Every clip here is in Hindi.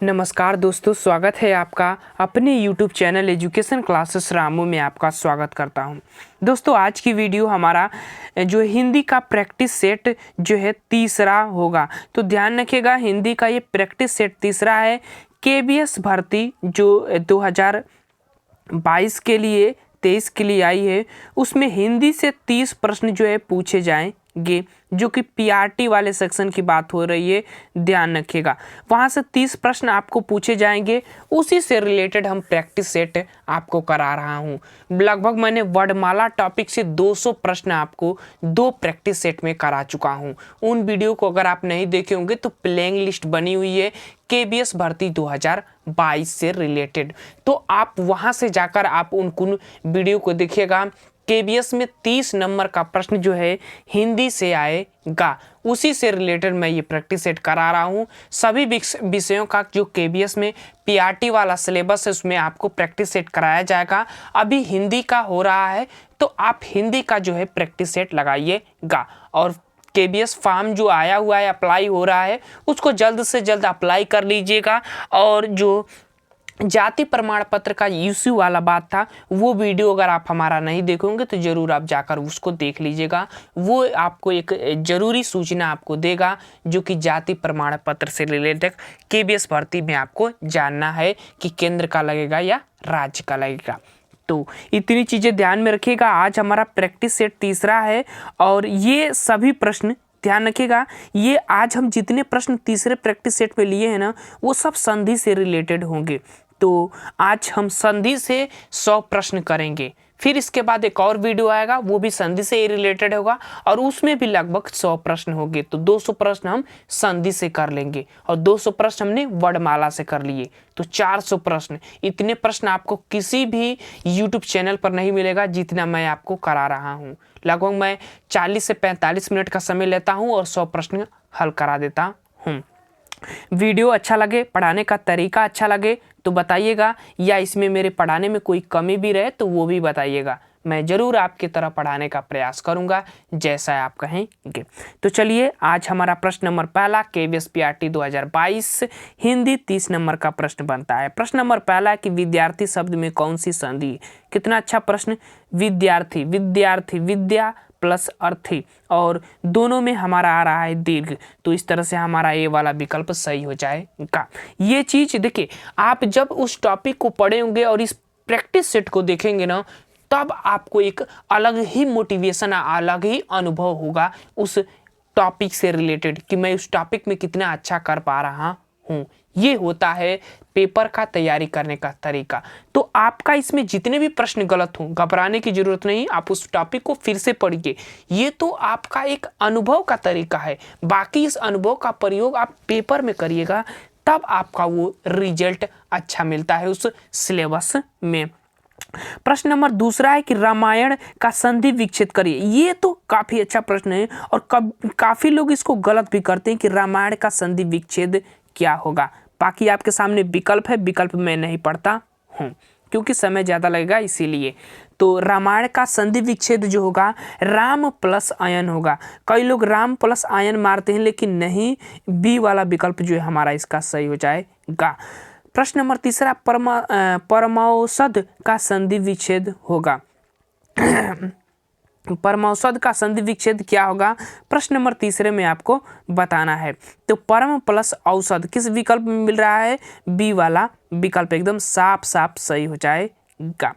नमस्कार दोस्तों, स्वागत है आपका अपने YouTube channel education classes Ramu में आपका स्वागत करता हूं। दोस्तों, आज की वीडियो हमारा जो हिंदी का प्रैक्टिस सेट जो है तीसरा होगा। तो ध्यान रखिएगा, हिंदी का ये प्रैक्टिस सेट तीसरा है। KBS भर्ती जो 2022 के लिए 23 के लिए आई है, उसमें हिंदी से 30 प्रश्न जो है पूछे जाएंगे, जो कि PRT वाले सेक्शन की बात हो रही है, ध्यान रखिएगा। वहाँ से 30 प्रश्न आपको पूछे जाएंगे, उसी से रिलेटेड हम प्रैक्टिस सेट आपको करा रहा हूँ। लगभग मैंने वर्णमाला टॉपिक से 200 प्रश्न आपको 2 प्रैक्टिस सेट में करा चुका हूँ। उन वीडियो को अगर आप नहीं देखे होंगे तो प्लेइंग लिस्ट बनी हुई है KBS भर्ती 2022 से रिलेटेड, तो आप वहाँ से जाकर आप उन वीडियो को देखिएगा। KBS में 30 नंबर का प्रश्न जो है हिंदी से आएगा, उसी से रिलेटेड मैं ये प्रैक्टिस सेट करा रहा हूँ। सभी विषयों का जो KBS में PRT वाला सिलेबस है उसमें आपको प्रैक्टिस सेट कराया जाएगा। अभी हिंदी का हो रहा है, तो आप हिंदी का जो है प्रैक्टिस सेट लगाइएगा। और KBS फॉर्म जो आया हुआ है, अप्लाई हो रहा है, उसको जल्द से जल्द अप्लाई कर लीजिएगा। और जो जाति प्रमाण पत्र का इश्यू वाला बात था, वो वीडियो अगर आप हमारा नहीं देखोगे तो ज़रूर आप जाकर उसको देख लीजिएगा। वो आपको एक ज़रूरी सूचना आपको देगा, जो कि जाति प्रमाण पत्र से रिलेटेड KBS भर्ती में आपको जानना है कि केंद्र का लगेगा या राज्य का लगेगा। तो इतनी चीज़ें ध्यान में रखिएगा। आज हमारा प्रैक्टिस सेट तीसरा है और ये सभी प्रश्न ध्यान रखिएगा, ये आज हम जितने प्रश्न तीसरे प्रैक्टिस सेट पे लिए हैं ना, वो सब संधि से रिलेटेड होंगे। तो आज हम संधि से 100 प्रश्न करेंगे। फिर इसके बाद एक और वीडियो आएगा, वो भी संधि से ही रिलेटेड होगा और उसमें भी लगभग 100 प्रश्न होंगे। तो 200 प्रश्न हम संधि से कर लेंगे और 200 प्रश्न हमने वर्णमाला से कर लिए, तो 400 प्रश्न। इतने प्रश्न आपको किसी भी YouTube चैनल पर नहीं मिलेगा जितना मैं आपको करा रहा हूँ। लगभग मैं 40 से 45 मिनट का समय लेता हूँ और 100 प्रश्न हल करा देता हूँ। वीडियो अच्छा लगे, पढ़ाने का तरीका अच्छा लगे तो बताइएगा, या इसमें मेरे पढ़ाने में कोई कमी भी रहे तो वो भी बताइएगा। मैं ज़रूर आपकी तरह पढ़ाने का प्रयास करूंगा, जैसा आप कहेंगे। तो चलिए, आज हमारा प्रश्न नंबर पहला KBS PRT 2022 हिंदी 30 नंबर का प्रश्न बनता है। प्रश्न नंबर पहला है कि विद्यार्थी शब्द में कौन सी संधि। कितना अच्छा प्रश्न। विद्यार्थी, विद्यार्थी, विद्या प्लस अर्थी, और दोनों में हमारा आ रहा है दीर्घ, तो इस तरह से हमारा ये वाला विकल्प सही हो जाएगा। ये चीज देखिए, आप जब उस टॉपिक को पढ़े होंगे और इस प्रैक्टिस सेट को देखेंगे ना, तब आपको एक अलग ही मोटिवेशन, अलग ही अनुभव होगा उस टॉपिक से रिलेटेड, कि मैं उस टॉपिक में कितना अच्छा कर पा रहा हूँ। ये होता है पेपर का तैयारी करने का तरीका। तो आपका इसमें जितने भी प्रश्न गलत हों, घबराने की जरूरत नहीं, आप उस टॉपिक को फिर से पढ़िए। ये तो आपका एक अनुभव का तरीका है, बाकी इस अनुभव का प्रयोग आप पेपर में करिएगा, तब आपका वो रिजल्ट अच्छा मिलता है उस सिलेबस में। प्रश्न नंबर दूसरा है कि रामायण का संधि विच्छेद करिए। ये तो काफी अच्छा प्रश्न है और काफी लोग इसको गलत भी करते हैं कि रामायण का संधि विच्छेद क्या होगा। बाकी आपके सामने विकल्प है, विकल्प मैं नहीं पढ़ता हूँ क्योंकि समय ज़्यादा लगेगा, इसीलिए। तो रामायण का संधि विच्छेद जो होगा राम प्लस आयन होगा। कई लोग राम प्लस आयन मारते हैं, लेकिन नहीं, बी वाला विकल्प जो है हमारा इसका सही हो जाएगा। प्रश्न नंबर तीसरा, परमौषध का संधि विच्छेद होगा। परमौषध का संधि विच्छेद क्या होगा, प्रश्न नंबर तीसरे में आपको बताना है। तो परम प्लस औषध किस विकल्प में मिल रहा है, बी वाला विकल्प एकदम साफ साफ सही हो जाएगा।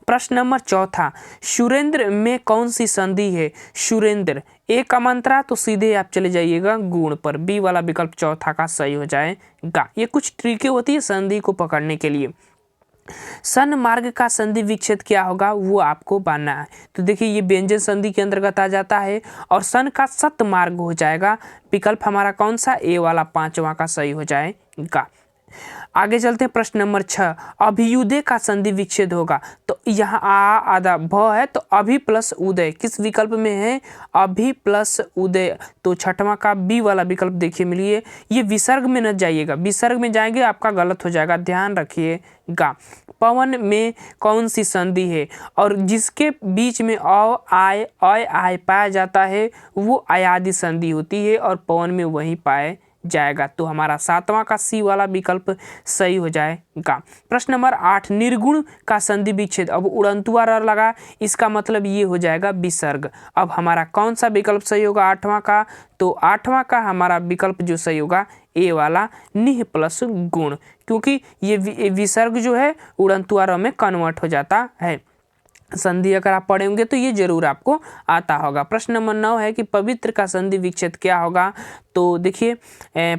प्रश्न नंबर चौथा, सुरेंद्र में कौन सी संधि है। सुरेंद्र एक का मंत्रा, तो सीधे आप चले जाइएगा गुण पर, बी वाला विकल्प चौथा का सही हो जाएगा। ये कुछ ट्रिकें होती है संधि को पकड़ने के लिए। सन मार्ग का संधि विच्छेद क्या होगा, वो आपको जानना है। तो देखिए, ये व्यंजन संधि के अंतर्गत आ जाता है और सन का सत मार्ग हो जाएगा। विकल्प हमारा कौन सा, ए वाला पांचवा का सही हो जाएगा। आगे चलते हैं, प्रश्न नंबर 6, अभियुदय का संधि विच्छेद होगा। तो यहाँ आ आधा भ है, तो अभि प्लस उदय किस विकल्प में है, अभि प्लस उदय, तो छठवां का बी वाला विकल्प देखिए मिलिए। ये विसर्ग में न जाइएगा, विसर्ग में जाएंगे आपका गलत हो जाएगा, ध्यान रखिएगा। पवन में कौन सी संधि है, और जिसके बीच में अ आय पाया जाता है वो अयादि संधि होती है और पवन में वही पाए जाएगा। तो हमारा 7वां का सी वाला विकल्प सही हो जाएगा। प्रश्न नंबर 8, निर्गुण का संधि विच्छेद। अब उड़ंतुआ र लगा, इसका मतलब ये हो जाएगा विसर्ग। अब हमारा कौन सा विकल्प सही होगा 8वां का? तो 8वां का हमारा विकल्प जो सही होगा ए वाला, निह प्लस गुण, क्योंकि ये विसर्ग जो है उड़ंतुआ र में कन्वर्ट हो जाता है। संधि अगर आप पढ़े होंगे तो ये जरूर आपको आता होगा। प्रश्न नंबर 9 है कि पवित्र का संधि विच्छेद क्या होगा? तो देखिए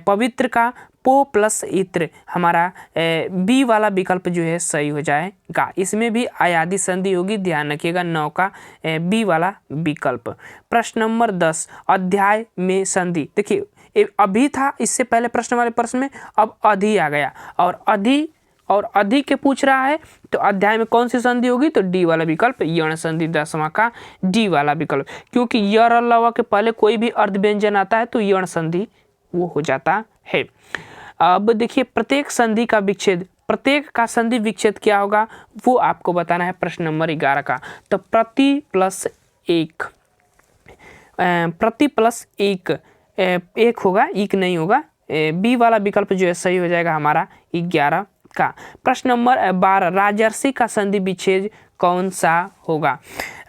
पवित्र का पो प्लस इत्र, हमारा बी वाला विकल्प जो है सही हो जाएगा। इसमें भी अयादि संधि होगी, ध्यान रखिएगा 9 का बी वाला विकल्प। प्रश्न नंबर 10, अध्याय में संधि। देखिए अभी था इससे पहले प्रश्न वाले प्रश्न में, अब अधि आ गया और अधि के पूछ रहा है तो अध्याय में कौन सी संधि होगी? तो डी वाला विकल्प, यण संधि। 10वां का डी वाला विकल्प, क्योंकि य र ल व के पहले कोई भी अर्ध व्यंजन आता है तो यण संधि वो हो जाता है। अब देखिए प्रत्येक संधि का विच्छेद, प्रत्येक का संधि विच्छेद क्या होगा वो आपको बताना है प्रश्न नंबर 11 का। तो प्रति प्लस एक, प्रति प्लस एक होगा, एक नहीं होगा। बी वाला विकल्प जो है सही हो जाएगा हमारा 11 का। प्रश्न नंबर 12, राजर्षि का संधि विच्छेद कौन सा होगा?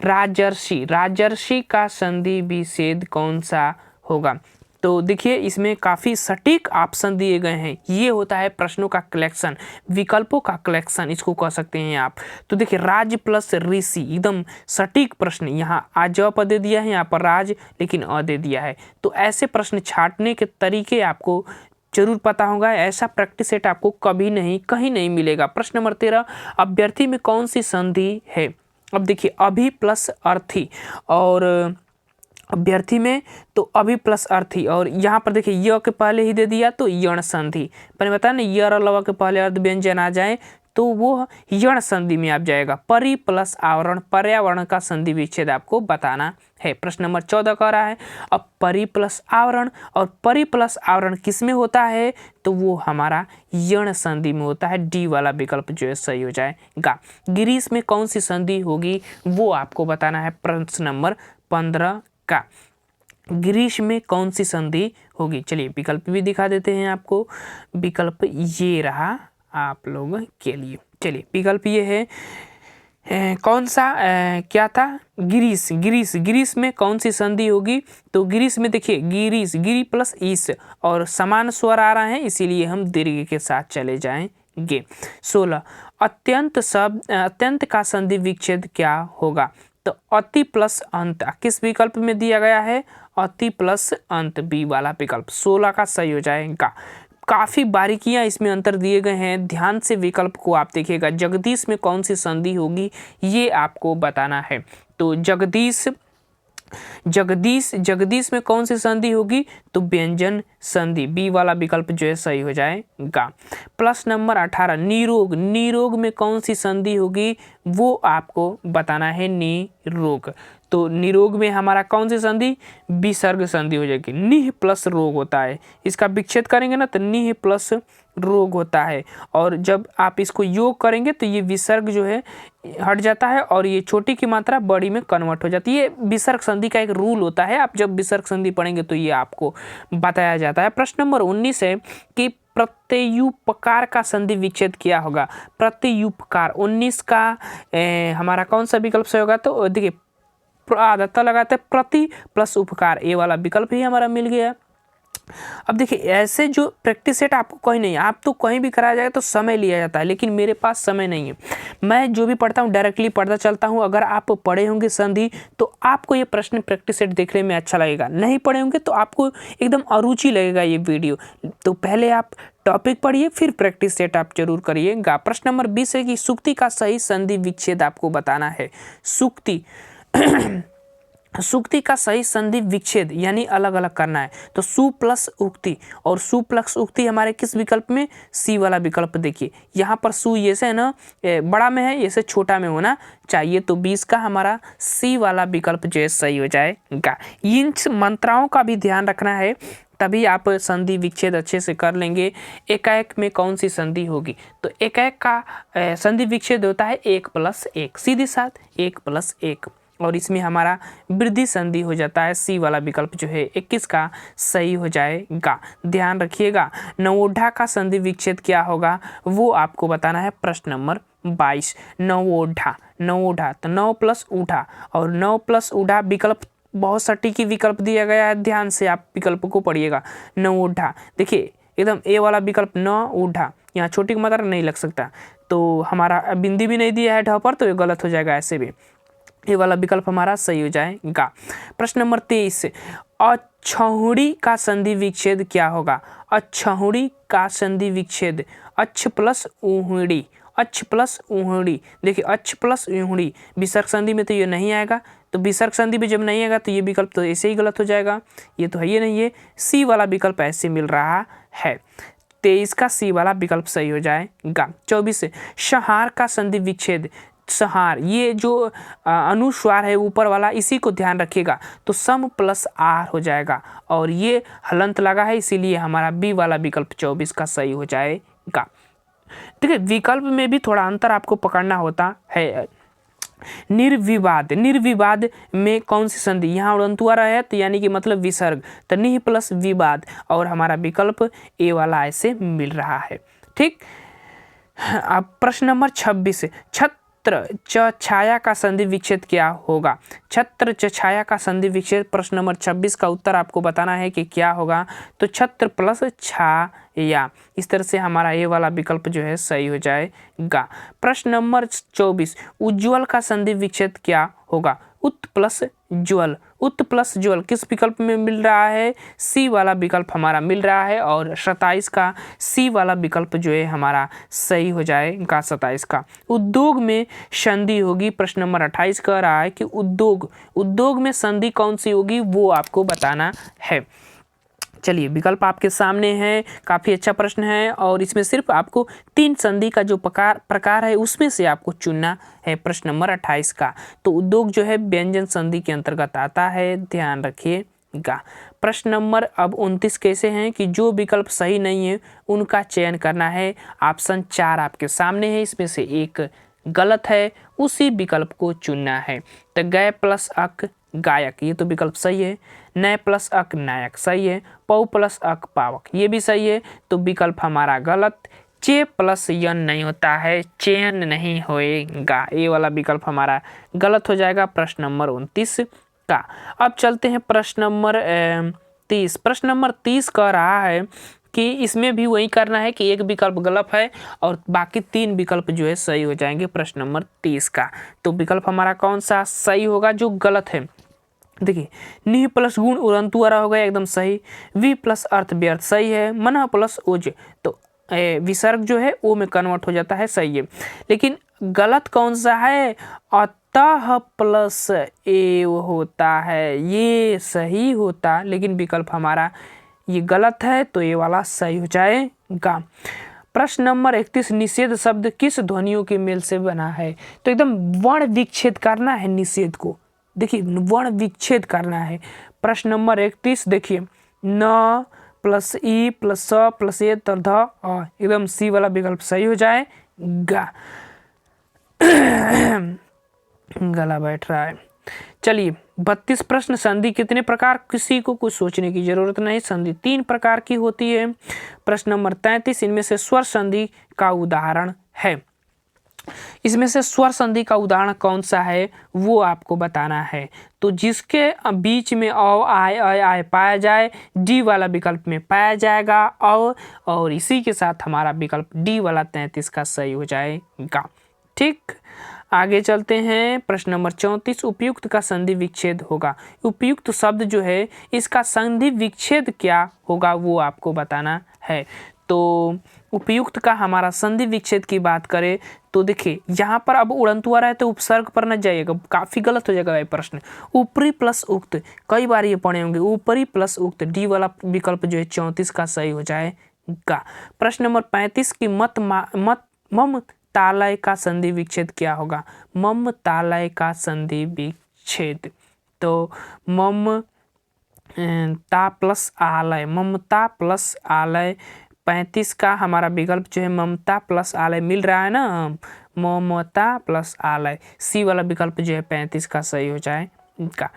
राजर्षि का संधि विच्छेद कौन सा होगा? तो देखिए इसमें काफ़ी सटीक ऑप्शन दिए गए हैं। ये होता है प्रश्नों का कलेक्शन, विकल्पों का कलेक्शन इसको कह सकते हैं आप। तो देखिए राज प्लस ऋषि, एकदम सटीक प्रश्न। यहाँ आज ज पद दे दिया है, यहाँ पर राज लेकिन अ दे दिया है। तो ऐसे प्रश्न छांटने के तरीके आपको जरूर पता होगा। ऐसा प्रैक्टिस सेट आपको कभी नहीं कहीं नहीं मिलेगा। प्रश्न नंबर 13, अभ्यर्थी में कौन सी संधि है? अब देखिए अभी प्लस अर्थी, और अभ्यर्थी में तो अभी प्लस अर्थी, और यहाँ पर देखिए य के पहले ही दे दिया तो यण संधि। मैंने बताया ना य र ल व के पहले अर्ध व्यंजन आ जाए तो वो यण संधि में आप जाएगा। परि प्लस आवरण, पर्यावरण का संधि विच्छेद आपको बताना है। प्रश्न नंबर 14 कह रहा है अब परि प्लस आवरण, और परि प्लस आवरण किस में होता है? तो वो हमारा यण संधि में होता है। डी वाला विकल्प जो है सही हो जाएगा। ग्रीस में कौन सी संधि होगी वो आपको बताना है प्रश्न नंबर 15 का। ग्रीस में कौन सी संधि होगी? चलिए विकल्प भी दिखा देते हैं आपको। विकल्प ये रहा आप लोगों के लिए। चलिए विकल्प ये है कौन सा क्या था? ग्रीस में कौन सी संधि होगी? तो ग्रीस में देखिए गिरी प्लस ईस, और समान स्वर आ रहा है इसीलिए हम दीर्घ के साथ चले जाएंगे। 16, अत्यंत का संधि विच्छेद क्या होगा? तो अति प्लस अंत किस विकल्प में दिया गया है? अति प्लस अंत, बी वाला विकल्प 16 का सही हो जाएगा। काफ़ी बारीकियां इसमें अंतर दिए गए हैं, ध्यान से विकल्प को आप देखिएगा। जगदीश में कौन सी संधि होगी ये आपको बताना है। तो जगदीश में कौन सी संधि होगी? तो व्यंजन संधि, बी वाला विकल्प जो है सही हो जाएगा। प्रश्न नंबर 18, निरोग में कौन सी संधि होगी वो आपको बताना है। निरोग, तो निरोग में हमारा कौन सी संधि? विसर्ग संधि हो जाएगी। निह प्लस रोग होता है, इसका विच्छेद करेंगे ना तो निह प्लस रोग होता है, और जब आप इसको योग करेंगे तो ये विसर्ग जो है हट जाता है और ये छोटी की मात्रा बड़ी में कन्वर्ट हो जाती है। ये विसर्ग संधि का एक रूल होता है, आप जब विसर्ग संधि पढ़ेंगे तो ये आपको बताया जाता है। प्रश्न नंबर 19 है कि प्रत्युपकार का संधि विच्छेद क्या होगा? प्रत्युपकार 19 का हमारा कौन सा विकल्प सही होगा? तो देखिए आदत लगाते हैं प्रति प्लस उपकार, ए वाला विकल्प ही हमारा मिल गया। अब देखिए ऐसे जो प्रैक्टिस सेट आपको कहीं नहीं, आप तो कहीं भी कराया जाएगा तो समय लिया जाता है, लेकिन मेरे पास समय नहीं है। मैं जो भी पढ़ता हूँ डायरेक्टली पढ़ता चलता हूँ। अगर आप पढ़े होंगे संधि तो आपको ये प्रश्न प्रैक्टिस सेट देखने में अच्छा लगेगा, नहीं पढ़े होंगे तो आपको एकदम अरुचि लगेगा ये वीडियो। तो पहले आप टॉपिक पढ़िए फिर प्रैक्टिस सेट आप जरूर करिएगा। प्रश्न नंबर 20 है कि सुक्ति का सही संधि विच्छेद आपको बताना है। सुक्ति का सही संधि विच्छेद यानी अलग अलग करना है। तो सु प्लस उक्ति, और सु प्लस उक्ति हमारे किस विकल्प में? सी वाला विकल्प। देखिए यहाँ पर सु ये से है ना बड़ा में है, ये से छोटा में होना चाहिए, तो 20 का हमारा सी वाला विकल्प जो है सही हो जाएगा। इन मंत्राओं का भी ध्यान रखना है तभी आप संधि विच्छेद अच्छे से कर लेंगे। एकाएक में कौन सी संधि होगी? तो एकाएक का संधि विच्छेद होता है 1 + 1, सीधी साथ 1 + 1। और इसमें हमारा वृद्धि संधि हो जाता है। सी वाला विकल्प जो है 21 का सही हो जाएगा। ध्यान रखिएगा। नवोढ़ा का संधि विच्छेद क्या होगा वो आपको बताना है। प्रश्न नंबर 22 नवोढ़ा तो 9 प्लस ऊढ़ा और 9 प्लस ऊढ़ा विकल्प बहुत सटीक विकल्प दिया गया है। ध्यान से आप विकल्प को पढ़िएगा। नवोढ़ा देखिए एकदम ए वाला विकल्प न ऊढ़ा, यहाँ छोटी की मात्रा नहीं लग सकता, तो हमारा बिंदी भी नहीं दिया है ढ पर, तो ये गलत हो जाएगा। ऐसे भी ये वाला विकल्प हमारा सही हो जाएगा। प्रश्न नंबर 23 अक्षौहिणी का संधि विच्छेद क्या होगा। अक्षौहिणी का संधि विच्छेद अक्ष प्लस ऊहिणी, अक्ष प्लस ऊहिणी। देखिए अक्ष प्लस ऊहिणी विसर्ग संधि में तो ये नहीं आएगा, तो विसर्ग संधि में जब नहीं आएगा तो ये विकल्प तो ऐसे ही गलत हो जाएगा। ये तो है ही नहीं है। सी वाला विकल्प ऐसे मिल रहा है। 23 का सी वाला विकल्प सही हो जाएगा। 24 संहार का संधि विच्छेद। संहार ये जो अनुस्वार है ऊपर वाला, इसी को ध्यान रखिएगा, तो सम प्लस आर हो जाएगा और ये हलंत लगा है, इसीलिए हमारा बी वाला विकल्प 24 का सही हो जाएगा। देखिए विकल्प में भी थोड़ा अंतर आपको पकड़ना होता है। निर्विवाद, निर्विवाद में कौन सी संधि, यहाँ उड़ंतुआ है तो यानी कि मतलब विसर्ग, तो निह प्लस विवाद और हमारा विकल्प ए वाला ऐसे मिल रहा है। ठीक। अब प्रश्न नंबर 26 छत्र च छाया का संधि विच्छेद क्या होगा। छत्र च छाया का संधि विच्छेद प्रश्न नंबर 26 का उत्तर आपको बताना है कि क्या होगा। तो छत्र प्लस छाया, इस तरह से हमारा ये वाला विकल्प जो है सही हो जाएगा। प्रश्न नंबर 24 उज्ज्वल का संधि विच्छेद क्या होगा। उत प्लस ज्वल, उत प्लस ज्वल किस विकल्प में मिल रहा है। सी वाला विकल्प हमारा मिल रहा है और 27 का सी वाला विकल्प जो है हमारा सही हो जाएगा। 27 का उद्योग में संधि होगी। प्रश्न नंबर 28 कह रहा है कि उद्योग, उद्योग में संधि कौन सी होगी वो आपको बताना है। चलिए विकल्प आपके सामने है, काफ़ी अच्छा प्रश्न है और इसमें सिर्फ आपको 3 संधि का जो प्रकार है उसमें से आपको चुनना है। प्रश्न नंबर 28 का तो उद्योग जो है व्यंजन संधि के अंतर्गत आता है, ध्यान रखिएगा। प्रश्न नंबर अब 29 कैसे हैं कि जो विकल्प सही नहीं है उनका चयन करना है। ऑप्शन 4 आपके सामने है, इसमें से एक गलत है, उसी विकल्प को चुनना है। तो गए प्लस अक गायक, ये तो विकल्प सही है। नय प्लस अक नायक सही है। पौ प्लस अक पावक, ये भी सही है, तो विकल्प हमारा गलत। चे प्लस यन नहीं होता है, चयन नहीं होएगा, ये वाला विकल्प हमारा गलत हो जाएगा। प्रश्न नंबर 29 का। अब चलते हैं प्रश्न नंबर 30। प्रश्न नंबर 30 कह रहा है कि इसमें भी वही करना है कि एक विकल्प गलत है और बाकी 3 विकल्प जो है सही हो जाएंगे। प्रश्न नंबर 30 का तो विकल्प हमारा कौन सा सही होगा जो गलत है। देखिए निह प्लस गुण उड़ंतु आ रहा होगा एकदम सही। वी प्लस अर्थ व्यर्थ सही है। मन प्लस ओज तो विसर्ग जो है ओ में कन्वर्ट हो जाता है, सही है। लेकिन गलत कौन सा है, अतः प्लस एव होता है, ये सही होता, लेकिन विकल्प हमारा ये गलत है, तो ये वाला सही हो जाएगा। प्रश्न नंबर 31 निषेध शब्द किस ध्वनियों के मेल से बना है। तो एकदम वर्ण विच्छेद करना है निषेध को, देखिए वर्ण विच्छेद करना है। प्रश्न नंबर 31 देखिए न प्लस ई प्लस स प्लस ए ध एकदम सी वाला विकल्प सही हो जाएगा। गला बैठ रहा है। चलिए 32 प्रश्न संधि कितने प्रकार, किसी को कुछ सोचने की जरूरत नहीं। संधि 3 प्रकार की होती है। प्रश्न नंबर 33 इनमें से स्वर संधि का उदाहरण है। इसमें से स्वर संधि का उदाहरण कौन सा है वो आपको बताना है। तो जिसके बीच में औ आय पाया जाए डी वाला विकल्प में पाया जाएगा और इसी के साथ हमारा विकल्प डी वाला 33 का सही हो जाएगा। ठीक, आगे चलते हैं। प्रश्न नंबर 34 उपयुक्त का संधि विच्छेद होगा। उपयुक्त शब्द जो है इसका संधि विच्छेद क्या होगा वो आपको बताना है। तो उपयुक्त का हमारा संधि विच्छेद की बात करें तो देखिए यहाँ पर अब उड़ंतु आ रहा है तो उपसर्ग पर न जाइएगा, काफ़ी गलत हो जाएगा ये प्रश्न। ऊपरी प्लस उक्त, कई बार ये पढ़े होंगे, ऊपरी प्लस उक्त डी वाला विकल्प जो है 34 का सही हो जाएगा। प्रश्न नंबर 35 की मम तालय का संधि विच्छेद क्या होगा। मम तालय का संधि विच्छेद तो मम ता प्लस आलय, ममता प्लस आलय 35 का हमारा विकल्प जो है ममता प्लस आलय मिल रहा है ना। ममता प्लस आलय, सी वाला विकल्प जो है 35 का सही हो जाएगा।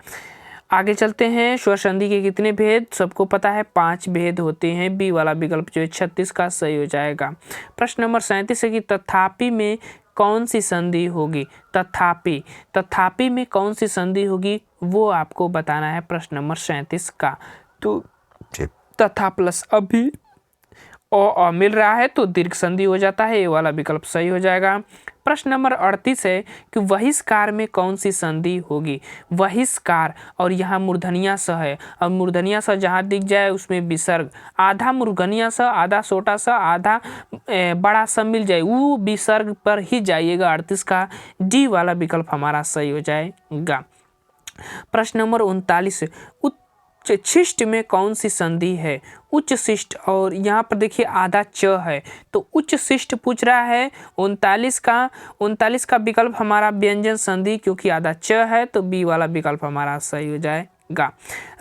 आगे चलते हैं। स्वर संधि के कितने भेद सबको पता है, 5 भेद होते हैं। बी वाला विकल्प जो है 36 का सही हो जाएगा। प्रश्न नंबर 37 है कि तथापि में कौन सी संधि होगी। तथापि में कौन सी संधि होगी वो आपको बताना है प्रश्न नंबर 37 का। तो तथा प्लस अभी और मिल रहा है तो दीर्घ संधि हो जाता है, ये वाला विकल्प सही हो जाएगा। प्रश्न नंबर 38 है कि वहिष्कार में कौन सी संधि होगी। वहिष्कार और यहाँ मूर्धनिया स है और मूर्धनिया स जहाँ दिख जाए उसमें विसर्ग, आधा मूर्धनिया स आधा छोटा सा आधा बड़ा सा मिल जाए वो विसर्ग पर ही जाइएगा। 38 का डी वाला विकल्प हमारा सही हो जाएगा। प्रश्न नंबर 39 उच्च शिष्ट में कौन सी संधि है। उच्च शिष्ट और यहाँ पर देखिए आधा च है तो उच्च शिष्ट पूछ रहा है। 39 का विकल्प हमारा व्यंजन संधि, क्योंकि आधा च है तो बी वाला विकल्प हमारा सही हो जाएगा।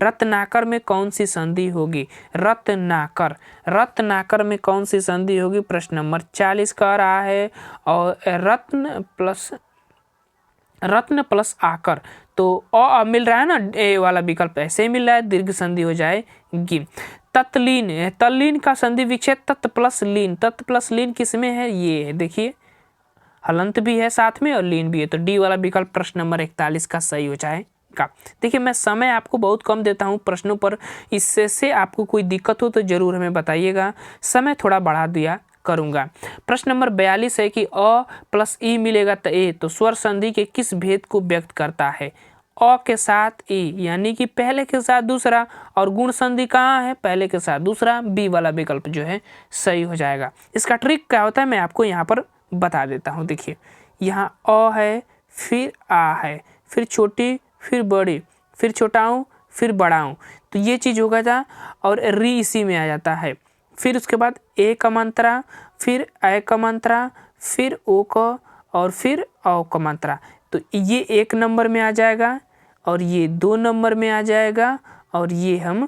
रत्नाकर में कौन सी संधि होगी। रत्नाकर में कौन सी संधि होगी प्रश्न नंबर 40 का रहा है। और रत्न प्लस आकर तो मिल रहा है ना, ए वाला विकल्प ऐसे ही मिल रहा है, दीर्घ संधि हो जाएगी। तल्लीन का संधि विच्छेद तत् प्लस लीन किस में है, ये है देखिए, हलंत भी है साथ में और लीन भी है, तो डी वाला विकल्प प्रश्न नंबर 41 का सही हो जाएगा। देखिए मैं समय आपको बहुत कम देता हूँ प्रश्नों पर, इससे आपको कोई दिक्कत हो तो जरूर हमें बताइएगा, समय थोड़ा बढ़ा दिया करूंगा। प्रश्न नंबर 42 है कि अ प्लस ई मिलेगा तो ए, तो स्वर संधि के किस भेद को व्यक्त करता है। अ के साथ ई यानी कि पहले के साथ दूसरा, और गुण संधि कहाँ है, पहले के साथ दूसरा, बी वाला विकल्प जो है सही हो जाएगा। इसका ट्रिक क्या होता है मैं आपको यहाँ पर बता देता हूँ। देखिए यहाँ अ है, फिर आ है, फिर छोटी, फिर बड़ी, फिर छोटाऊँ, फिर बढ़ाऊँ, तो ये चीज़ होगा था, और री इसी में आ जाता है। फिर उसके बाद ए का मात्रा, फिर ए का मात्रा, फिर ओ का, और फिर औ का मात्रा, तो ये 1 नंबर में आ जाएगा, और ये 2 नंबर में आ जाएगा, और ये हम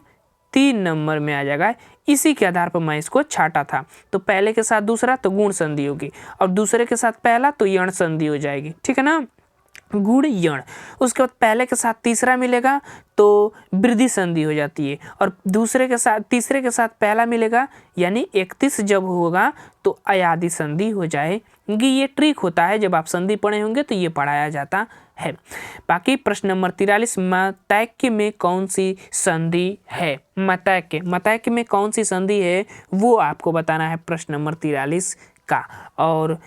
3 नंबर में आ जाएगा। इसी के आधार पर मैं इसको छाटा था। तो पहले के साथ दूसरा तो गुण संधि होगी, और दूसरे के साथ पहला तो यण संधि हो जाएगी, ठीक है ना, गुण यण। उसके बाद पहले के साथ तीसरा मिलेगा तो वृद्धि संधि हो जाती है, और तीसरे के साथ पहला मिलेगा यानी 31 जब होगा तो अयादि संधि हो जाएगी। ये ट्रिक होता है, जब आप संधि पढ़े होंगे तो ये पढ़ाया जाता है। बाकी प्रश्न नंबर 43 मतैक्य में कौन सी संधि है। मतैक्य में कौन सी संधि है वो आपको बताना है प्रश्न नंबर 43 का। और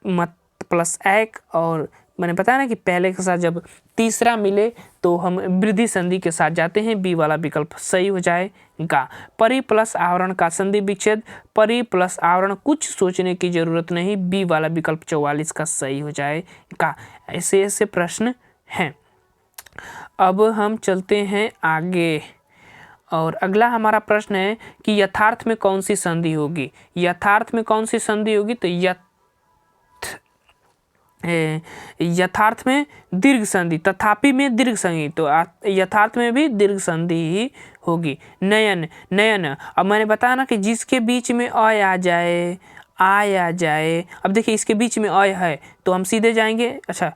मत प्लस एक, और मैंने बताया ना कि पहले के साथ जब तीसरा मिले तो हम वृद्धि संधि के साथ जाते हैं, बी वाला विकल्प सही हो जाएगा। परि प्लस आवरण का संधि विच्छेद, परि प्लस आवरण कुछ सोचने की जरूरत नहीं, बी वाला विकल्प 44 का सही हो जाएगा। ऐसे ऐसे प्रश्न हैं। अब हम चलते हैं आगे, और अगला हमारा प्रश्न है कि यथार्थ में कौन सी संधि होगी। यथार्थ में कौन सी संधि होगी, तो यथार्थ में दीर्घ संधि, तथापि में दीर्घ संधि, तो यथार्थ में भी दीर्घ संधि ही होगी। नयन, अब मैंने बताया ना कि जिसके बीच में अय आ जाए, अब देखिए इसके बीच में अय है तो हम सीधे जाएंगे। अच्छा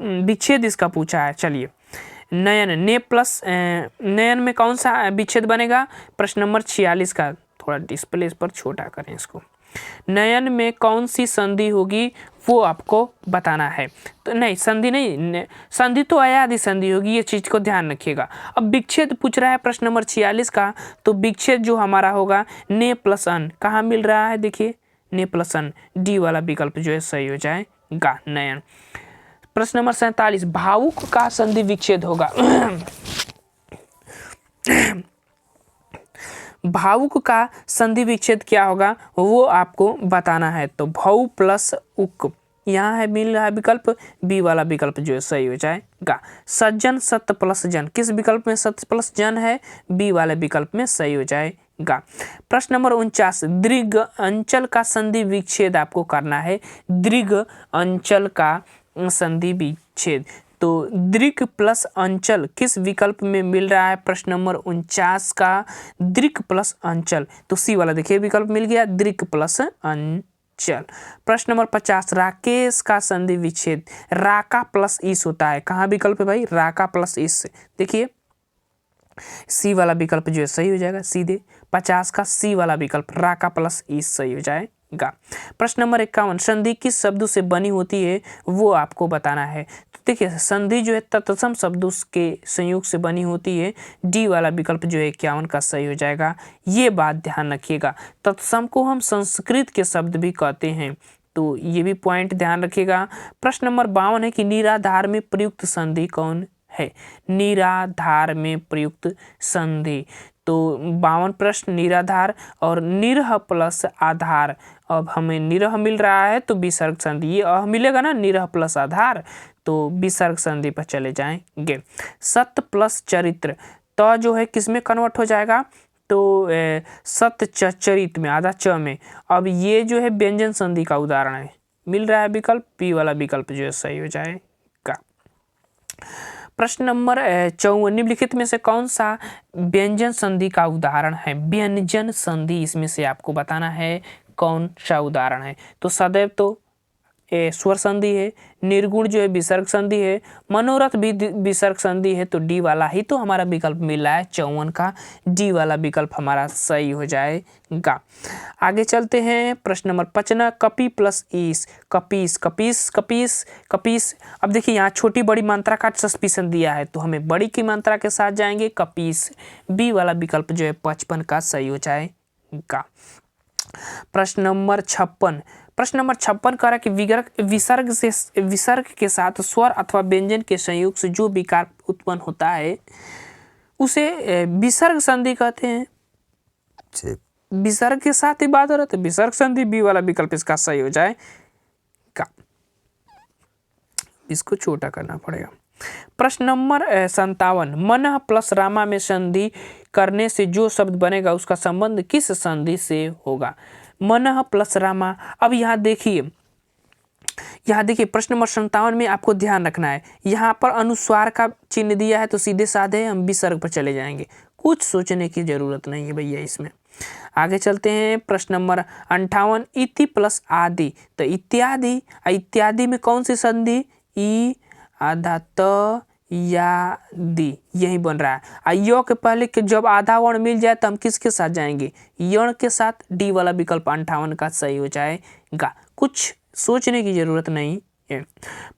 विच्छेद इसका पूछा है, चलिए नयन, ने प्लस नयन में कौन सा विच्छेद बनेगा, प्रश्न नंबर 46 का। थोड़ा डिस्प्ले पर छोटा करें इसको। नयन में कौन सी संधि होगी वो आपको बताना है। तो नहीं संधि नहीं, संधि तो अयादि संधि होगी, ये चीज को ध्यान रखिएगा। अब विच्छेद पूछ रहा है प्रश्न नंबर 46 का, तो विच्छेद जो हमारा होगा ने प्लस अन, कहाँ मिल रहा है देखिए, ने प्लस अन, डी वाला विकल्प जो है सही हो जाएगा नयन। प्रश्न नंबर 47 भावुक का संधि विच्छेद होगा। भावुक का संधि विच्छेद क्या होगा वो आपको बताना है। तो भाव प्लस उक, यहाँ है मिल रहा है विकल्प, बी वाला विकल्प जो है सही हो जाएगा। सज्जन सत्य प्लस जन, किस विकल्प में सत्य प्लस जन है, बी वाले विकल्प में सही हो जाएगा। प्रश्न नंबर 49 दीर्घ अंचल का संधि विच्छेद आपको करना है। दीर्घ अंचल का संधि विच्छेद, तो दीर्घ प्लस अंचल किस विकल्प में मिल रहा है, प्रश्न नंबर 49 का दीर्घ प्लस अंचल, तो सी वाला देखिए विकल्प मिल गया, दीर्घ प्लस अंचल। चल, प्रश्न नंबर 50, राकेश का संधि विच्छेद राका प्लस इस होता है। कहाँ विकल्प है भाई? राका प्लस इस। देखिए सी वाला विकल्प जो है सही हो जाएगा सीधे। 50 का सी वाला विकल्प राका प्लस इस सही हो जाएगा। प्रश्न नंबर 51, संधि किस शब्दों से बनी होती है वो आपको बताना है। तो देखिए संधि जो है तत्सम शब्दों के संयोग से बनी होती है। डी वाला विकल्प जो है 51 का सही हो जाएगा। ये बात ध्यान रखिएगा, तत्सम को हम संस्कृत के शब्द भी कहते हैं, तो ये भी पॉइंट ध्यान रखिएगा। प्रश्न नंबर 52 है कि निराधार में प्रयुक्त संधि कौन है? निराधार में प्रयुक्त संधि, तो 52 प्रश्न निराधार और निरह प्लस आधार। अब हमें निरह मिल रहा है तो विसर्ग संधि, ये मिलेगा ना निरह प्लस आधार, तो विसर्ग संधि पर चले जाएंगे। सत्य प्लस चरित्र, तो जो है किस में कन्वर्ट हो जाएगा? तो सत्य चरित में, आधा च में। अब ये जो है व्यंजन संधि का उदाहरण है, मिल रहा है विकल्प बी वाला विकल्प जो है सही हो जाएगा। प्रश्न नंबर 54, निम्नलिखित में से कौन सा व्यंजन संधि का उदाहरण है? व्यंजन संधि इसमें से आपको बताना है कौन सा उदाहरण है। तो सदैव तो स्वर संधि है, निर्गुण जो है विसर्ग संधि है, मनोरथ भी विसर्ग संधि है, तो डी वाला ही तो हमारा विकल्प मिल रहा है 54 का, डी वाला विकल्प हमारा सही हो जाएगा। आगे चलते हैं। प्रश्न नंबर 55, कपि प्लस ईस, कपीस कपीस कपीस कपीस। अब देखिए यहाँ छोटी बड़ी मात्रा का सस्पिशन दिया है, तो हमें बड़ी की मात्रा के साथ जाएंगे कपीस, बी वाला विकल्प जो है 55 का सही हो जाएगा। प्रश्न नंबर 56, प्रश्न नंबर 56 कह रहा है कि विसर्ग के साथ स्वर अथवा व्यंजन के संयोग से जो विकार उत्पन्न होता है उसे विसर्ग संधि कहते हैं। विसर्ग के साथ ही बात हो रहा है तो विसर्ग संधि, बी वाला विकल्प इसका सही हो जाएगा। इसको छोटा करना पड़ेगा। प्रश्न नंबर 57, मनः प्लस रामा में संधि करने से जो शब्द बनेगा उसका संबंध किस संधि से होगा? मनः प्लस रामा। अब यहाँ देखिए प्रश्न नंबर 57 में आपको ध्यान रखना है, यहाँ पर अनुस्वार का चिन्ह दिया है तो सीधे साधे हम विसर्ग पर चले जाएंगे, कुछ सोचने की जरूरत नहीं है भैया इसमें। आगे चलते हैं। प्रश्न नंबर 58, इति प्लस आदि, तो इत्यादि, इत्यादि में कौन सी संधि? ई आधा त या दी, यही बन रहा है। यो के पहले के जब आधा वर्ण मिल जाए तो हम किसके साथ जाएंगे? यण के साथ, डी वाला विकल्प 58 का सही हो जाएगा, कुछ सोचने की जरूरत नहीं है।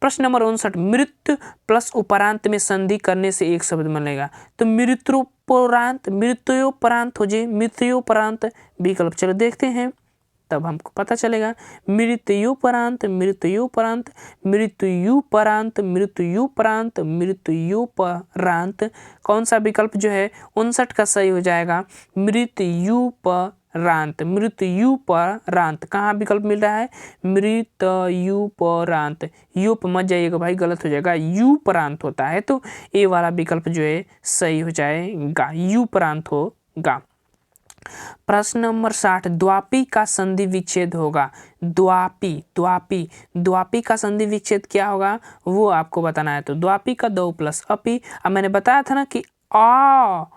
प्रश्न नंबर 59, मृत्यु प्लस उपरांत में संधि करने से एक शब्द बनेगा, तो मृत्युपरांत, मृत्योपरांत हो जाए, मृत्योपरांत विकल्प। चलो देखते हैं तब हमको पता चलेगा। मृत्युपरांत मृत्युपरांत मृत्युपरांत मृत्युपरांत मृत्युपरांत, कौन सा विकल्प जो है 59 का सही हो जाएगा? मृत्युपरांत, मृत्युपरांत। कहाँ विकल्प मिल रहा है? मृत्युपरांत, युप मत जाइएगा भाई, गलत हो जाएगा, युपरांत होता है, तो ए वाला विकल्प जो है सही हो जाएगा, युपरांत होगा। प्रश्न नंबर 60, द्वापी का संधि विच्छेद होगा। द्वापी द्वापी द्वापी का संधि विच्छेद क्या होगा वो आपको बताना है। तो द्वापी का दो प्लस अपी। अब मैंने बताया था ना कि अव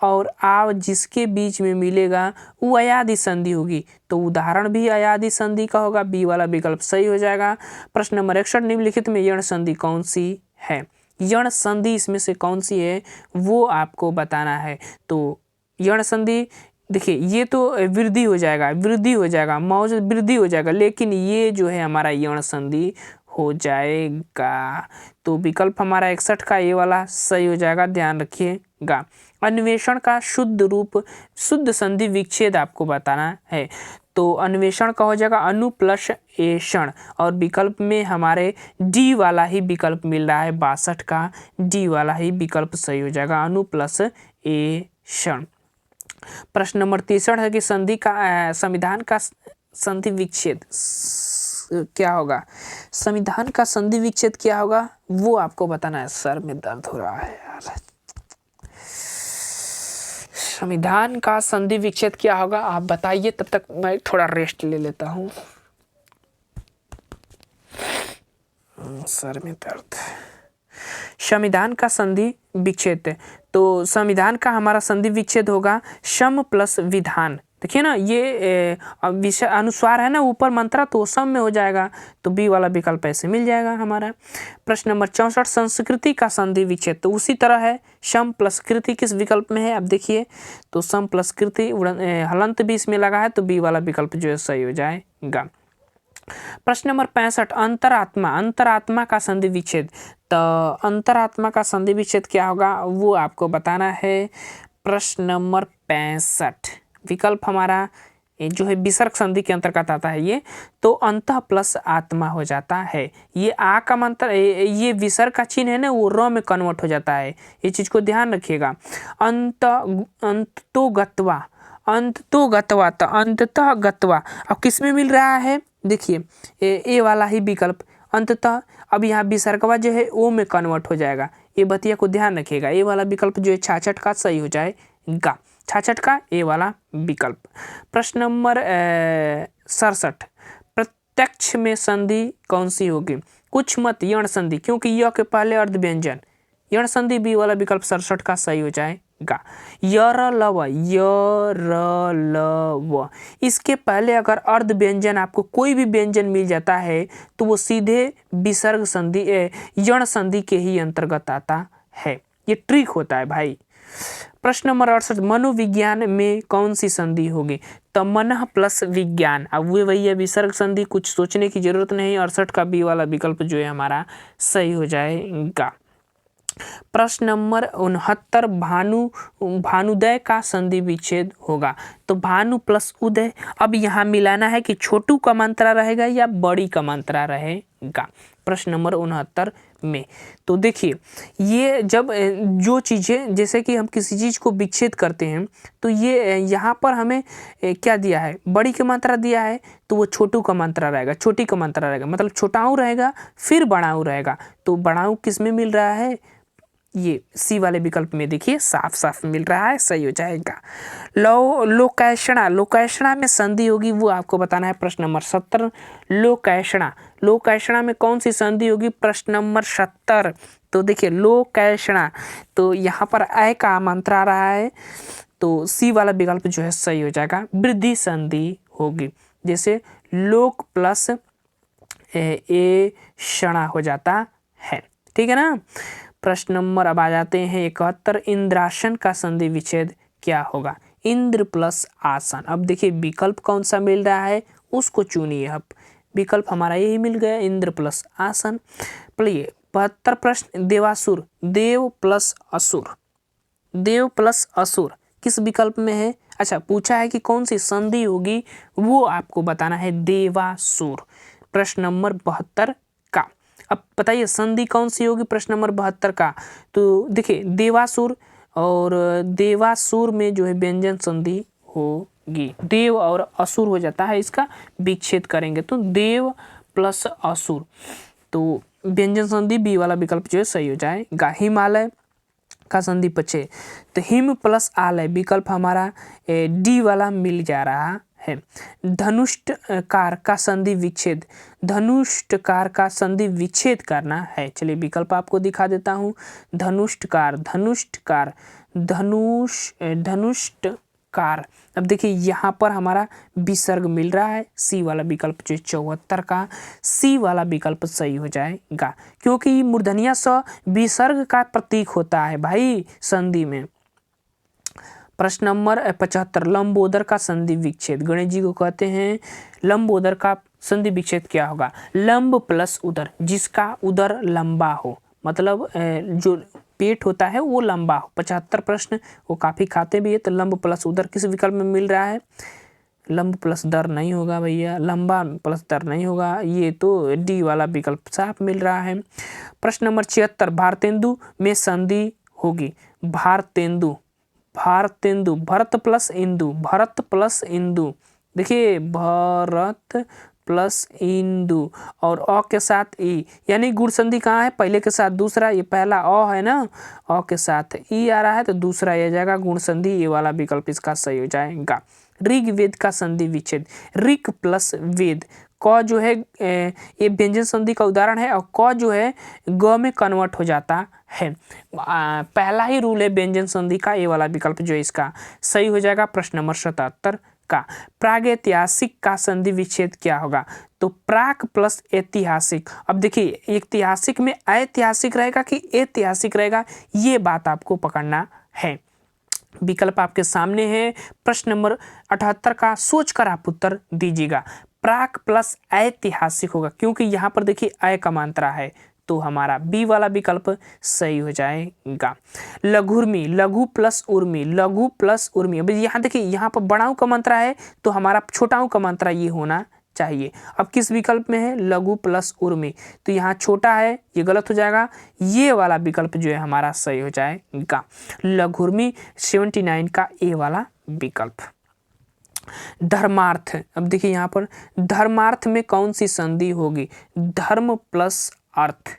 और आव जिसके बीच में मिलेगा वो अयादि संधि होगी, तो उदाहरण भी अयादि संधि का होगा, बी वाला विकल्प सही हो जाएगा। प्रश्न नंबर 61, निम्नलिखित में यण संधि कौन सी है? यण संधि इसमें से कौन सी है वो आपको बताना है। तो यण संधि देखिए ये तो वृद्धि हो जाएगा, मौजूद वृद्धि हो जाएगा, लेकिन ये जो है हमारा यण संधि हो जाएगा, तो विकल्प हमारा 61 का ये वाला सही हो जाएगा, ध्यान रखिएगा। अन्वेषण का शुद्ध रूप, शुद्ध संधि विच्छेद आपको बताना है, तो अन्वेषण का हो जाएगा अनु प्लस एषण, और विकल्प में हमारे डी वाला ही विकल्प मिल रहा है 62 का, डी वाला ही विकल्प सही हो जाएगा, अनु प्लस एषण। प्रश्न नंबर 63 है कि संधि का संविधान का संधि विच्छेद क्या होगा? संविधान का संधि विच्छेद क्या होगा वो आपको बताना है। सर में दर्द हो रहा है यार। संविधान का संधि विच्छेद क्या होगा आप बताइए, तब तक मैं थोड़ा रेस्ट ले लेता हूँ, सर में दर्द। संविधान का संधि विच्छेद, तो संविधान का हमारा संधि विच्छेद होगा सम प्लस विधान, देखिए ना, ये विषय अनुस्वार है ना ऊपर मंत्रा, तो सम में हो जाएगा, तो बी वाला विकल्प ऐसे मिल जाएगा हमारा। प्रश्न नंबर 64, संस्कृति का संधि विच्छेद, तो उसी तरह है, सम प्लस कृति किस विकल्प में है, अब देखिए, तो सम प्लस कृति हलंत भी इसमें लगा है, तो बी वाला विकल्प जो है सही हो जाएगा। प्रश्न नंबर 65, अंतरात्मा, अंतरात्मा का संधि विच्छेद, तो अंतरात्मा का संधि विच्छेद क्या होगा वो आपको बताना है। प्रश्न नंबर 65, विकल्प हमारा जो है विसर्ग संधि के अंतर्गत आता है ये, तो अंतः प्लस आत्मा हो जाता है। ये आ का मंत्र, ये विसर्ग का चिन्ह है ना, वो र में कन्वर्ट हो जाता है, ये चीज को ध्यान रखिएगा। अंतो गत्वा, अंतो गत्वा, तो अंततः गत्वा अब किस में मिल रहा है, देखिए ए वाला ही विकल्प अंततः, अब यहाँ विसर्गवा जो है ओ में कन्वर्ट हो जाएगा, ये बतिया को ध्यान रखिएगा। ए वाला विकल्प जो है 66 का सही हो जाएगा, 66 का ए वाला विकल्प। प्रश्न नंबर 67, प्रत्यक्ष में संधि कौन सी होगी, कुछ मत यण संधि, क्योंकि य के पहले अर्ध व्यंजन, यण संधि बी वाला विकल्प 67 का सही हो जाएगा। यर लव, यर लव, इसके पहले अगर अर्ध व्यंजन आपको कोई भी व्यंजन मिल जाता है तो वो सीधे विसर्ग संधि यण संधि के ही अंतर्गत आता है, ये ट्रिक होता है भाई। प्रश्न नंबर 68, मनोविज्ञान में कौन सी संधि होगी, तो मन प्लस विज्ञान, अब वो वही है विसर्ग संधि, कुछ सोचने की जरूरत नहीं, 68 का बी वाला विकल्प जो है हमारा सही हो जाएगा। प्रश्न नंबर 69, भानुदय का संधि विच्छेद होगा, तो भानु प्लस उदय, अब यहाँ मिलाना है कि छोटू का मात्रा रहेगा या बड़ी का मात्रा रहेगा। प्रश्न नंबर 69 में, तो देखिए ये जब जो चीज़ें, जैसे कि हम किसी चीज़ को विच्छेद करते हैं, तो ये यहाँ पर हमें क्या दिया है, बड़ी की मात्रा दिया है, तो वो छोटू का मात्रा रहेगा, छोटी का मात्रा रहेगा, मतलब छोटाऊ रहेगा फिर बड़ाऊ रहेगा, तो बड़ाऊ किस में मिल रहा है, ये सी वाले विकल्प में, देखिए साफ साफ मिल रहा है, सही हो जाएगा। लोकैषणा, लोकैषणा में संधि होगी वो आपको बताना है। प्रश्न नंबर 70, लोकैषणा, लोकैषणा में कौन सी संधि होगी, प्रश्न नंबर 70, तो देखिए लोकैषणा, तो यहाँ पर ऐ का मंत्र आ रहा है, तो सी वाला विकल्प जो है सही हो जाएगा, वृद्धि संधि होगी, जैसे लोक प्लस ए क्षणा हो जाता है, ठीक है ना। प्रश्न नंबर अब आ जाते हैं 71, इंद्रासन का संधि विच्छेद क्या होगा, इंद्र प्लस आसन, अब देखिए विकल्प कौन सा मिल रहा है उसको चुनिए, अब विकल्प हमारा यही मिल गया, इंद्र प्लस आसन। प्लिए 72 प्रश्न, देवासुर, देव प्लस असुर, देव प्लस असुर किस विकल्प में है, अच्छा पूछा है कि कौन सी संधि होगी वो आपको बताना है, देवासुर। प्रश्न नंबर 72 का, अब बताइए संधि कौन सी होगी प्रश्न नंबर 72 का, तो देखिए देवासुर, और देवासुर में जो है व्यंजन संधि होगी, देव और असुर हो जाता है, इसका विच्छेद करेंगे तो देव प्लस असुर, तो व्यंजन संधि बी वाला विकल्प जो है सही हो जाएगा। हिमालय का संधि पचे, तो हिम प्लस आलय विकल्प हमारा डी वाला मिल जा रहा है। धनुष्टकार का संधि विच्छेद, धनुष्टकार का संधि विच्छेद करना है, चलिए विकल्प आपको दिखा देता हूँ। धनुष्टकार, धनुष्टकार, धनुष्टकार, अब देखिए यहाँ पर हमारा विसर्ग मिल रहा है, सी वाला विकल्प जो 74 का सी वाला विकल्प सही हो जाएगा, क्योंकि मूर्धन्य स विसर्ग का प्रतीक होता है भाई संधि में। प्रश्न नंबर 75, लंबोदर का संधि विच्छेद, गणेश जी को कहते हैं लंबोदर का संधि विच्छेद क्या होगा, लंब प्लस उदर, जिसका उदर लंबा हो, मतलब जो पेट होता है वो लंबा हो। 75 प्रश्न, वो काफ़ी खाते भी है, तो लंब प्लस उदर किस विकल्प में मिल रहा है, लंब प्लस दर नहीं होगा भैया, लंबा प्लस दर नहीं होगा, ये तो डी वाला विकल्प साफ मिल रहा है। प्रश्न नंबर 76, भारतेंदु में संधि होगी, भारतेंदु, भारतेंदु, भरत प्लस इंदु, भरत प्लस इंदु, देखिए भरत प्लस इंदु, और अ के साथ ई, यानी गुण संधि कहाँ है, पहले के साथ दूसरा, ये पहला अ है ना, अ के साथ ई आ रहा है तो दूसरा ये जाएगा गुण संधि, ये वाला विकल्प इसका सही हो जाएगा। ऋग्वेद का संधि विच्छेद, ऋक प्लस वेद, क जो है ये व्यंजन संधि का उदाहरण है, और क जो है ग में कन्वर्ट हो जाता है, पहला ही रूल है व्यंजन संधि का, ये वाला विकल्प जो है इसका सही हो जाएगा। प्रश्न नंबर 77 का। प्रागैतिहासिक का संधि विच्छेद क्या होगा? तो प्राक प्लस ऐतिहासिक। अब देखिए ऐतिहासिक में ऐतिहासिक रहेगा कि ऐतिहासिक रहेगा, ये बात आपको पकड़ना है। विकल्प आपके सामने है। प्रश्न नंबर 78 का सोचकर आप उत्तर दीजिएगा। प्राक प्लस ऐतिहासिक होगा, क्योंकि यहाँ पर देखिए ऐ का मात्रा है, तो हमारा बी वाला विकल्प सही हो जाएगा। लघुर्मी, लघु प्लस उर्मी, लघु प्लस उर्मी। अब यहाँ देखिए यहाँ पर बड़ाऊ का मात्रा है, तो हमारा छोटाऊ का मात्रा ये होना चाहिए। अब किस विकल्प में है? लघु प्लस उर्मी, तो यहाँ छोटा है, ये गलत हो जाएगा। ये वाला विकल्प जो है हमारा सही हो जाएगा। लघुर्मी 79 का ए वाला विकल्प। धर्मार्थ, अब देखिए यहाँ पर धर्मार्थ में कौन सी संधि होगी? धर्म प्लस अर्थ,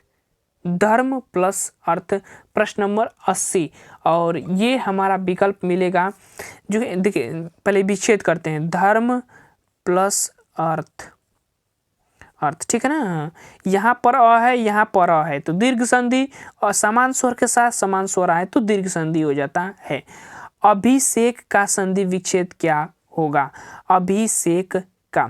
धर्म प्लस अर्थ। प्रश्न नंबर 80, और ये हमारा विकल्प मिलेगा जो है, देखिए पहले विच्छेद करते हैं। धर्म प्लस अर्थ, अर्थ, ठीक है ना। यहाँ पर अ है, यहाँ पर अ है, तो दीर्घ संधि, और समान स्वर के साथ समान स्वर आए तो दीर्घ संधि हो जाता है। अभिषेक का संधि विच्छेद क्या होगा? अभिषेक का,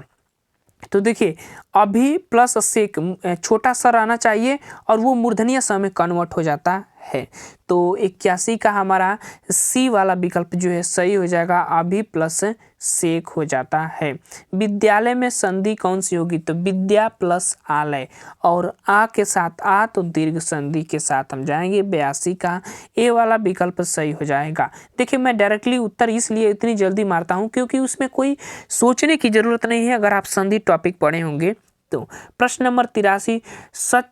तो देखिए अभी प्लस सेक छोटा सा रहना चाहिए और वो मूर्धन्य स में कन्वर्ट हो जाता है, तो 81 का हमारा सी वाला विकल्प जो है सही हो जाएगा। अभी प्लस सेक हो जाता है। विद्यालय में संधि कौन सी होगी? तो विद्या प्लस आलय, और आ के साथ आ तो दीर्घ संधि के साथ हम जाएंगे। 82 का ए वाला विकल्प सही हो जाएगा। देखिए मैं डायरेक्टली उत्तर इसलिए इतनी जल्दी मारता हूँ क्योंकि उसमें कोई सोचने की जरूरत नहीं है, अगर आप संधि टॉपिक पढ़े होंगे तो। प्रश्न नंबर 83, सच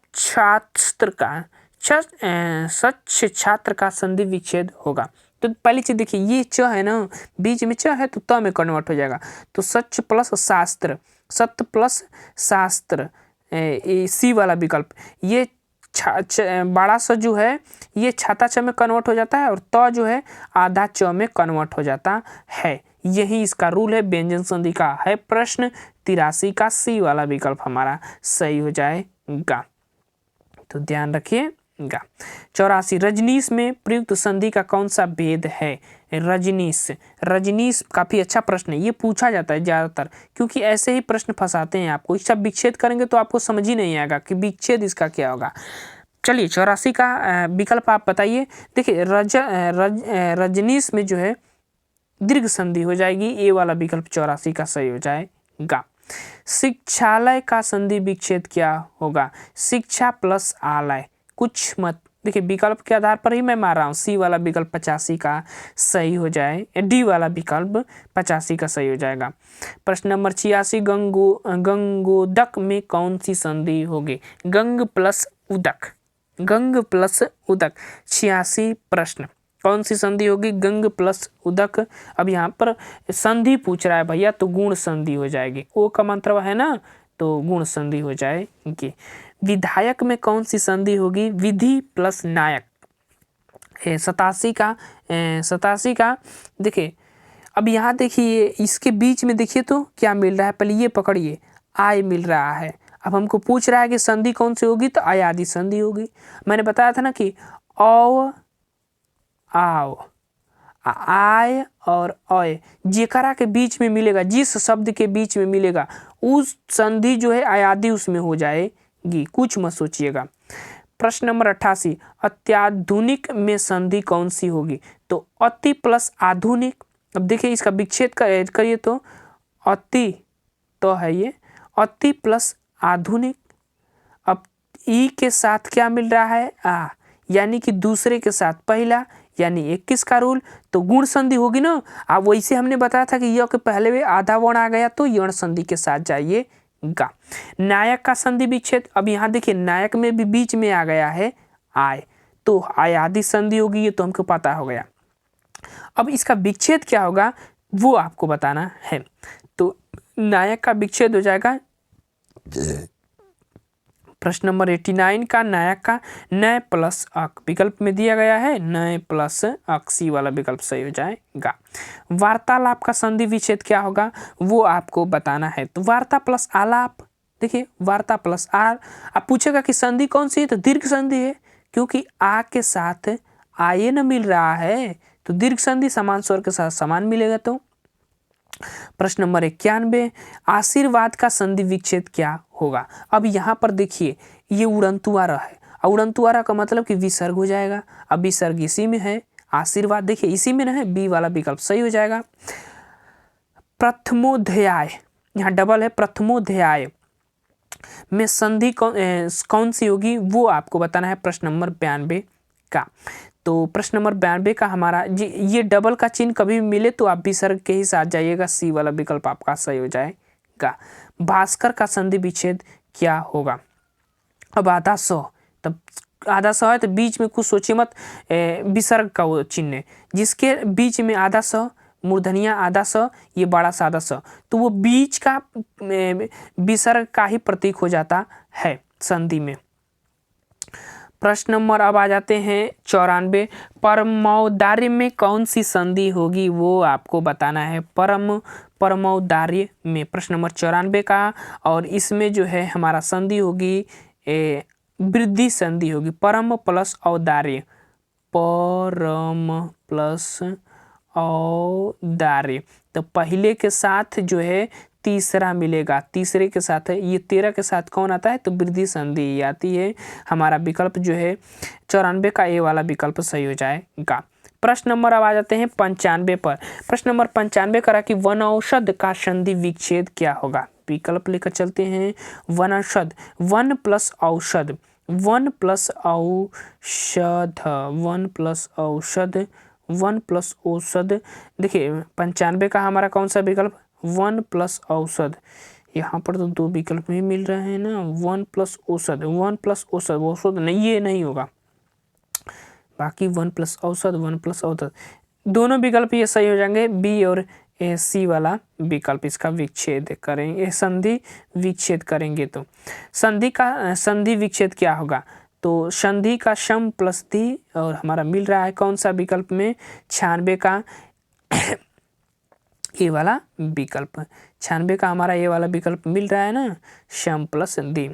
छात्र का संधि विच्छेद होगा। तो पहली चीज देखिए ये च है ना, बीच में च है तो त में कन्वर्ट हो जाएगा, तो सच प्लस शास्त्र, सत्य प्लस शास्त्र, सी वाला विकल्प। ये बड़ा सा जो है ये छाता च में कन्वर्ट हो जाता है, और त जो है आधा च में कन्वर्ट हो जाता है। यही इसका रूल है, व्यंजन संधि का है प्रश्न। 83 का सी वाला विकल्प हमारा सही हो जाएगा, तो ध्यान रखिएगा। 84, रजनीश में प्रयुक्त संधि का कौन सा भेद है? रजनीश, रजनीश काफी अच्छा प्रश्न है, ये पूछा जाता है ज्यादातर, क्योंकि ऐसे ही प्रश्न फंसाते हैं आपको। इसका विच्छेद करेंगे तो आपको समझ ही नहीं आएगा कि विच्छेद इसका क्या होगा। चलिए 84 का विकल्प आप बताइए। देखिए रजनीश में जो है दीर्घ संधि हो जाएगी, ए वाला विकल्प 84 का सही हो जाएगा। शिक्षालय का संधि विच्छेद क्या होगा? शिक्षा प्लस आलय, कुछ मत, देखिए विकल्प के आधार पर ही मैं मार रहा हूँ। सी वाला विकल्प 85 का सही हो जाए, डी वाला विकल्प 85 का सही हो जाएगा। प्रश्न नंबर 86, गंगोदक में कौन सी संधि होगी? गंग प्लस उदक, गंग प्लस उदक। 86 प्रश्न, कौन सी संधि होगी? गंग प्लस उदक। अब यहाँ पर संधि पूछ रहा है भैया, तो गुण संधि हो जाएगी। ओ का मंत्र है ना, तो गुण संधि हो जाएगी। विधायक में कौन सी संधि होगी? विधि प्लस नायक। 87 का देखिए, अब यहाँ देखिए इसके बीच में देखिए तो क्या मिल रहा है, पहले ये पकड़िए, आय मिल रहा है। अब हमको पूछ रहा है कि संधि कौन सी होगी, तो आयादी संधि होगी। मैंने बताया था ना कि औ आओ, आय और अय जेकरा के बीच में मिलेगा, जिस शब्द के बीच में मिलेगा उस संधि जो है आयादी उसमें हो जाएगी, कुछ मत सोचिएगा। प्रश्न नंबर 88, अत्याधुनिक में संधि कौन सी होगी? तो अति प्लस आधुनिक। अब देखिए इसका विच्छेद करिए तो अति तो है ये, अति प्लस आधुनिक। अब ई के साथ क्या मिल रहा है? आ, यानी कि दूसरे के साथ पहला, यानी 21 का रूल, तो गुण संधि होगी ना। अब वैसे हमने बताया था कि य के पहले में आधा वर्ण आ गया तो यण संधि के साथ जाइएगा। नायक का संधि विच्छेद, अब यहाँ देखिए नायक में भी बीच में आ गया है आय, तो आयादी संधि होगी, ये तो हमको पता हो गया। अब इसका विच्छेद क्या होगा वो आपको बताना है, तो नायक का विच्छेद हो जाएगा। प्रश्न नंबर 89 का नायक का नय प्लस अक, विकल्प में दिया गया है नय प्लस अक, सी वाला विकल्प सही हो जाएगा। वार्तालाप का संधि विच्छेद क्या होगा वो आपको बताना है, तो वार्ता प्लस आलाप। देखिए वार्ता प्लस आर, आप पूछेगा कि संधि कौन सी है, तो दीर्घ संधि है, क्योंकि आ के साथ आये न मिल रहा है, तो दीर्घ संधि समान स्वर के साथ समान मिलेगा। तो प्रश्न नंबर 91, आशीर्वाद का संधि विच्छेद क्या होगा। अब यहाँ पर देखिए ये उड़ंतुआरा है, और उड़ंतुआरा का मतलब कि विसर्ग हो जाएगा। अब विसर्ग इसी में है, आशीर्वाद देखिए इसी में ना है, बी वाला विकल्प सही हो जाएगा। प्रथमोध्याय, यहाँ डबल है, प्रथमोध्याय में संधि कौन सी होगी वो आपको बताना है प्रश्न नंबर 92 का। तो प्रश्न नंबर 92 का हमारा ये डबल का चिन्ह कभी भी मिले तो आप विसर्ग के ही साथ जाइएगा, सी वाला विकल्प आपका सही हो जाएगा। भास्कर का संधि विच्छेद क्या होगा। अब आधा सौ, तब आधा सौ है तो बीच में कुछ सोचिए मत, विसर्ग का वो चिन्ह है जिसके बीच में आधा सौ, मूर्धनिया आधा स, ये बड़ा सा आधा स, तो वो बीच का विसर्ग का ही प्रतीक हो जाता है संधि में। प्रश्न नंबर अब आ जाते हैं 94, परमौदार्य में कौन सी संधि होगी वो आपको बताना है। परमौदार्य में प्रश्न नंबर 94 का, और इसमें जो है हमारा संधि होगी वृद्धि संधि होगी, परम प्लस औदार्य, परम प्लस औदार्य। तो पहले के साथ जो है तीसरा मिलेगा, तीसरे के साथ है, ये 13 के साथ कौन आता है तो वृद्धि संधि आती है। हमारा विकल्प जो है 94 का ए वाला विकल्प सही हो जाएगा। प्रश्न नंबर अब आ जाते हैं 95 पर। प्रश्न नंबर 95 करा कि वनौषध का संधि विच्छेद क्या होगा। विकल्प लेकर चलते हैं। वनौषध, वन प्लस औषध, वन प्लस औषध, वन प्लस औषध, वन प्लस औषध। देखिए 95 का हमारा कौन सा विकल्प, वन प्लस औषध। यहाँ पर तो दो विकल्प ही मिल रहे हैं ना, वन प्लस औषध, वन प्लस औषध, औषध नहीं, ये नहीं होगा, बाकी वन प्लस औषध, वन प्लस औषध, दोनों विकल्प ये सही हो जाएंगे। बी और सी वाला विकल्प इसका विच्छेद करेंगे, संधि विच्छेद करेंगे तो संधि विच्छेद क्या होगा। तो संधि का शम प्लस धी, और हमारा मिल रहा है कौन सा विकल्प में 96 का ये वाला विकल्प, 96 का हमारा ये वाला विकल्प मिल रहा है ना, शम प्लस धी।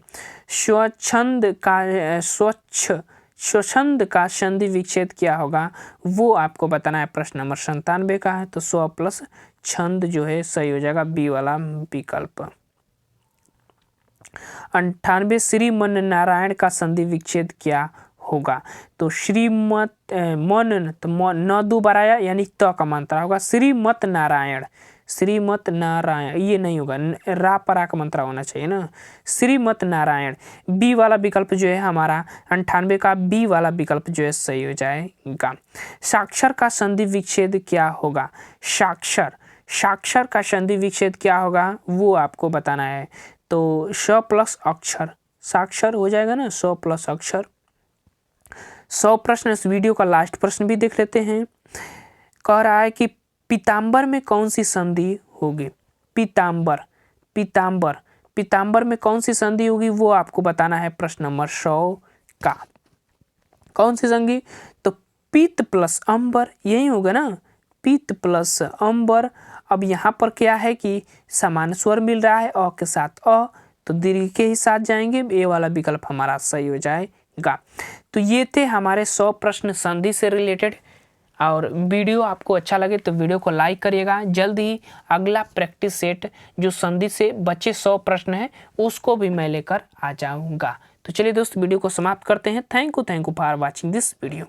स्वच्छंद का संधि विच्छेद क्या होगा वो आपको बताना है। प्रश्न नंबर 97 का है, तो स्व प्लस छंद जो है सही हो जाएगा, बी वाला विकल्प। 98, श्रीमन नारायण का संधि विच्छेद क्या होगा। तो श्रीमत मन, तो न दोबारा आया यानी त का मंत्रा होगा, श्रीमत नारायण, श्रीमत नारायण ये नहीं होगा, रा परा का मंत्रा होना चाहिए ना, श्रीमत नारायण। बी वाला विकल्प जो है हमारा 98 का बी वाला विकल्प जो है सही हो जाएगा। साक्षर का संधि विच्छेद क्या होगा। साक्षर का संधि विच्छेद क्या होगा वो आपको बताना है। तो स प्लस अक्षर, साक्षर हो जाएगा ना, स प्लस अक्षर। 100 प्रश्न, इस वीडियो का लास्ट प्रश्न भी देख लेते हैं। कह रहा है कि पीताम्बर में कौन सी संधि होगी। पीताम्बर में कौन सी संधि होगी वो आपको बताना है प्रश्न नंबर 100 का। कौन सी संधि, तो पीत प्लस अंबर, यही होगा ना, पीत प्लस अंबर। अब यहाँ पर क्या है कि समान स्वर मिल रहा है अ के साथ अ, तो दीर्घ के ही साथ जाएंगे, ए वाला विकल्प हमारा सही हो जाएगा। तो ये थे हमारे 100 प्रश्न संधि से रिलेटेड। और वीडियो आपको अच्छा लगे तो वीडियो को लाइक करिएगा। जल्द ही अगला प्रैक्टिस सेट जो संधि से बचे 100 प्रश्न हैं उसको भी मैं लेकर आ जाऊंगा। तो चलिए दोस्त वीडियो को समाप्त करते हैं। Thank you for watching this video.